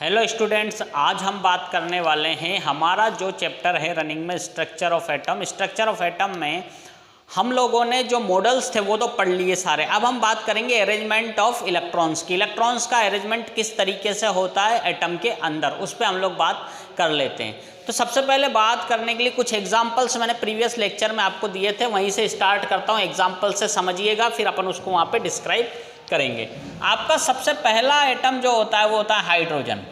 Hello students, आज हम बात करने वाले हैं हमारा जो चैप्टर है रनिंग में structure of atom. Structure of atom में हम लोगों ने जो मॉडल्स थे वो तो पढ़ लिए सारे। अब हम बात करेंगे अरेंजमेंट ऑफ इलेक्ट्रॉन्स की। इलेक्ट्रॉन्स का अरेंजमेंट किस तरीके से होता है एटम के अंदर, उस पर हम लोग बात कर लेते हैं। तो सबसे पहले बात करने के लिए कुछ एग्जाम्पल्स मैंने प्रीवियस लेक्चर में आपको दिए थे, वहीं से स्टार्ट करता हूँ। एग्जाम्पल से समझिएगा, फिर अपन उसको वहाँ पर डिस्क्राइब करेंगे। आपका सबसे पहला एटम जो होता है वो होता है हाइड्रोजन।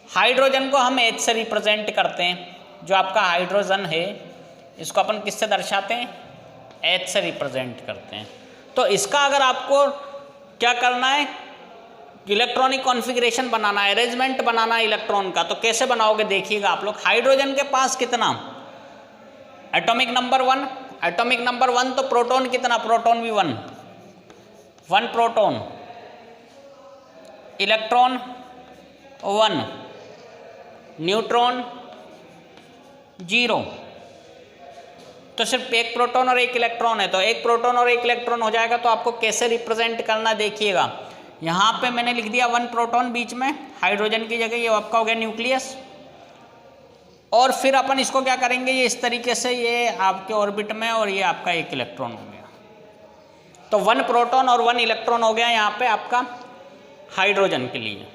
हाइड्रोजन को हम H से रिप्रेजेंट करते हैं। जो आपका हाइड्रोजन है इसको अपन किससे दर्शाते हैं? H से रिप्रेजेंट करते हैं। तो इसका अगर आपको क्या करना है, इलेक्ट्रॉनिक कॉन्फ़िगरेशन बनाना है, अरेंजमेंट बनाना है इलेक्ट्रॉन का, तो कैसे बनाओगे देखिएगा आप लोग। हाइड्रोजन के पास कितना एटॉमिक नंबर 1, एटॉमिक नंबर 1, तो प्रोटॉन कितना, प्रोटॉन भी 1 प्रोटॉन, इलेक्ट्रॉन 1, न्यूट्रॉन 0। तो सिर्फ एक प्रोटॉन और एक इलेक्ट्रॉन है, तो एक प्रोटॉन और एक इलेक्ट्रॉन हो जाएगा। तो आपको कैसे रिप्रेजेंट करना देखिएगा। यहाँ पे मैंने लिख दिया 1 प्रोटॉन बीच में, हाइड्रोजन की जगह, ये आपका हो गया न्यूक्लियस। और फिर अपन इसको क्या करेंगे, ये इस तरीके से, ये आपके ऑर्बिट में, और ये आपका एक इलेक्ट्रॉन हो गया। तो 1 प्रोटॉन और 1 इलेक्ट्रॉन हो गया यहाँ पे आपका हाइड्रोजन के लिए।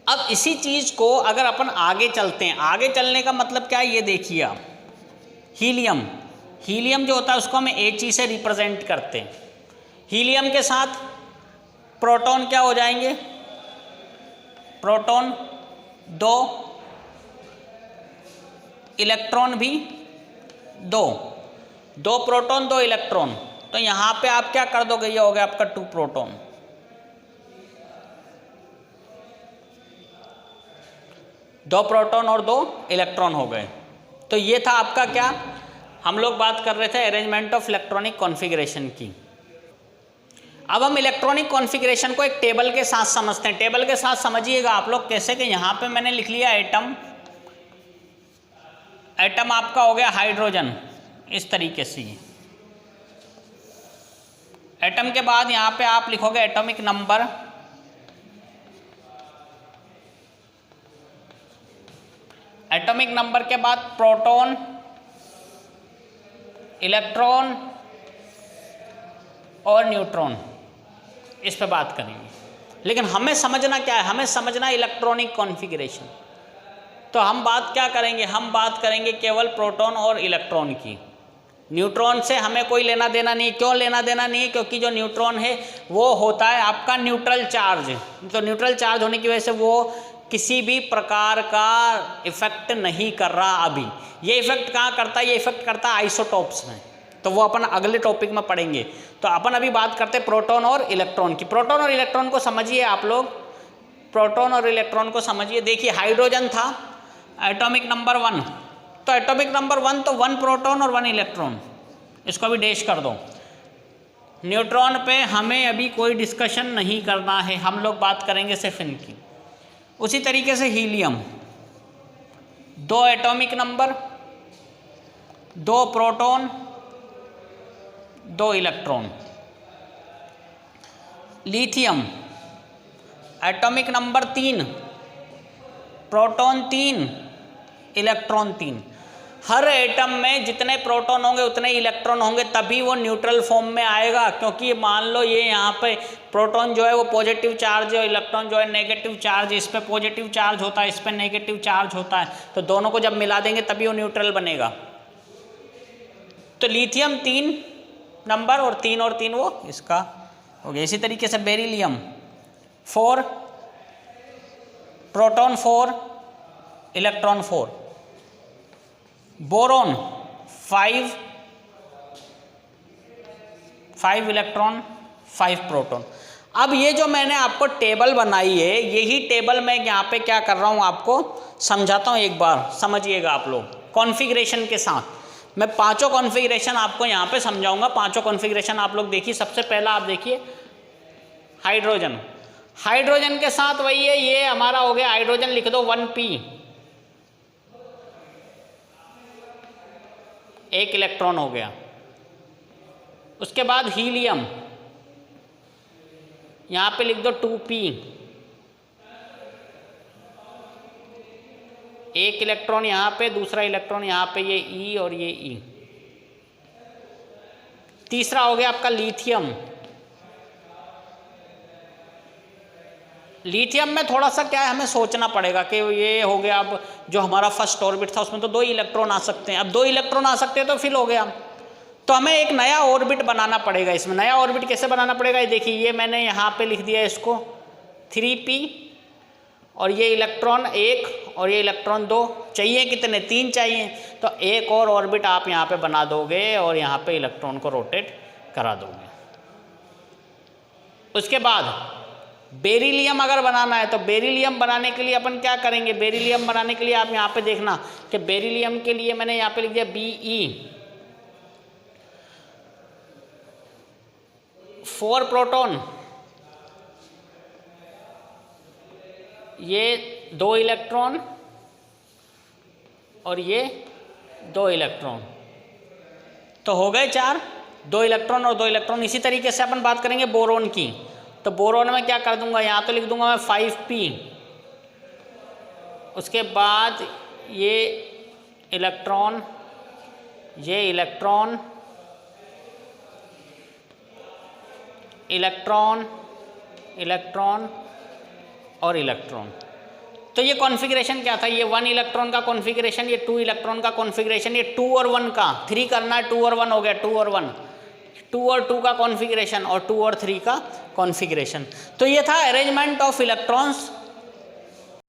अब इसी चीज़ को अगर अपन आगे चलते हैं, आगे चलने का मतलब क्या है ये देखिए आप। हीलियम, हीलियम जो होता है उसको हम He से रिप्रेजेंट करते हैं। हीलियम के साथ प्रोटॉन क्या हो जाएंगे, प्रोटॉन 2, इलेक्ट्रॉन भी 2 प्रोटॉन 2 इलेक्ट्रॉन। तो यहाँ पे आप क्या कर दोगे, ये हो गया आपका 2 प्रोटॉन, 2 प्रोटॉन और 2 इलेक्ट्रॉन हो गए। तो ये था आपका क्या, हम लोग बात कर रहे थे अरेंजमेंट ऑफ इलेक्ट्रॉनिक कॉन्फ़िगरेशन की। अब हम इलेक्ट्रॉनिक कॉन्फ़िगरेशन को एक टेबल के साथ समझते हैं। टेबल के साथ समझिएगा आप लोग कैसे, कि यहाँ पे मैंने लिख लिया एटम, एटम आपका हो गया हाइड्रोजन इस तरीके से। एटम के बाद यहाँ पे आप लिखोगे एटॉमिक नंबर, एटॉमिक नंबर के बाद प्रोटॉन, इलेक्ट्रॉन और न्यूट्रॉन, इस पे बात करेंगे। लेकिन हमें समझना क्या है, हमें समझना इलेक्ट्रॉनिक कॉन्फ़िगरेशन। तो हम बात क्या करेंगे, हम बात करेंगे केवल प्रोटॉन और इलेक्ट्रॉन की। न्यूट्रॉन से हमें कोई लेना देना नहीं। क्यों लेना देना नहीं है? क्योंकि जो न्यूट्रॉन है वो होता है आपका न्यूट्रल चार्ज। तो न्यूट्रल चार्ज होने की वजह से वो किसी भी प्रकार का इफेक्ट नहीं कर रहा। अभी ये इफेक्ट कहाँ करता है, ये इफेक्ट करता है आइसोटॉप्स में, तो वो अपन अगले टॉपिक में पढ़ेंगे। तो अपन अभी बात करते हैं प्रोटॉन और इलेक्ट्रॉन की। प्रोटॉन और इलेक्ट्रॉन को समझिए आप लोग, प्रोटॉन और इलेक्ट्रॉन को समझिए। देखिए हाइड्रोजन था एटॉमिक नंबर 1, तो एटॉमिक नंबर 1 तो 1 प्रोटॉन और 1 इलेक्ट्रॉन, इसको अभी डैश कर दो। न्यूट्रॉन पे हमें अभी कोई डिस्कशन नहीं करना है, हम लोग बात करेंगे सिर्फ इनकी। उसी तरीके से helium 2 atomic number, 2 proton 2 electron. Lithium atomic number 3, proton 3 electron 3। हर एटम में जितने प्रोटॉन होंगे उतने इलेक्ट्रॉन होंगे, तभी वो न्यूट्रल फॉर्म में आएगा। क्योंकि मान लो ये यहाँ पे प्रोटॉन जो है वो पॉजिटिव चार्ज है, इलेक्ट्रॉन जो है नेगेटिव चार्ज है। इस पे पॉजिटिव चार्ज होता है, इस पे नेगेटिव चार्ज होता है, तो दोनों को जब मिला देंगे तभी वो न्यूट्रल बनेगा। तो लिथियम 3 नंबर और 3 वो इसका हो गया। इसी तरीके से beryllium 4, proton 4 electron 4। Boron 5 electron 5 proton. अब ये जो मैंने आपको टेबल बनाई है, यही टेबल मैं यहाँ पे क्या कर रहा हूँ आपको समझाता हूँ, एक बार समझिएगा आप लोग। कॉन्फ़िगरेशन के साथ मैं 5 कॉन्फ़िगरेशन आपको यहाँ पे समझाऊंगा। 5 कॉन्फ़िगरेशन आप लोग देखिए। सबसे पहला आप देखिए हाइड्रोजन, हाइड्रोजन के साथ वही है, ये हमारा हो गया हाइड्रोजन, लिख दो 1p, 1 इलेक्ट्रॉन हो गया। उसके बाद हीलियम, यहाँ पे लिख दो 2p, एक इलेक्ट्रॉन यहाँ पे, दूसरा इलेक्ट्रॉन यहाँ पे, ये ई और ये ई। तीसरा हो गया आपका लिथियम। लिथियम में थोड़ा सा क्या है, हमें सोचना पड़ेगा कि ये हो गया, अब जो हमारा फर्स्ट ऑर्बिट था उसमें तो 2 इलेक्ट्रॉन आ सकते हैं, अब 2 इलेक्ट्रॉन आ सकते हैं तो फिल हो गया, तो हमें एक नया ऑर्बिट बनाना पड़ेगा। इसमें नया ऑर्बिट कैसे बनाना पड़ेगा, ये देखिए, ये मैंने यहाँ पे लिख दिया इसको 3p, और ये इलेक्ट्रॉन 1 और ये इलेक्ट्रॉन 2, चाहिए कितने, 3 चाहिए, तो एक और ऑर्बिट आप यहाँ पे बना दोगे और यहाँ पे इलेक्ट्रॉन को रोटेट करा दोगे। उसके बाद बेरिलियम अगर बनाना है, तो बेरिलियम बनाने के लिए अपन क्या करेंगे, बेरिलियम बनाने के लिए आप यहाँ पे देखना कि बेरिलियम के लिए मैंने यहाँ पे लिख दिया Be, 4 प्रोटॉन, ये 2 इलेक्ट्रॉन और ये 2 इलेक्ट्रॉन, तो हो गए 4, 2 इलेक्ट्रॉन और 2 इलेक्ट्रॉन। इसी तरीके से अपन बात करेंगे बोरोन की, तो बोरोन में क्या कर दूंगा, यहाँ तो लिख दूंगा मैं 5p, उसके बाद ये इलेक्ट्रॉन, ये इलेक्ट्रॉन, इलेक्ट्रॉन, इलेक्ट्रॉन और इलेक्ट्रॉन। तो ये कॉन्फ़िगरेशन क्या था, ये 1 इलेक्ट्रॉन का कॉन्फ़िगरेशन, ये 2 इलेक्ट्रॉन का कॉन्फ़िगरेशन, ये 2 और 1 का, 3 करना है, 2 और 1 हो गया, 2 और 1, 2 और 2 का कॉन्फ़िगरेशन और 2 और 3 का कॉन्फ़िगरेशन। तो ये था अरेंजमेंट ऑफ इलेक्ट्रॉन्स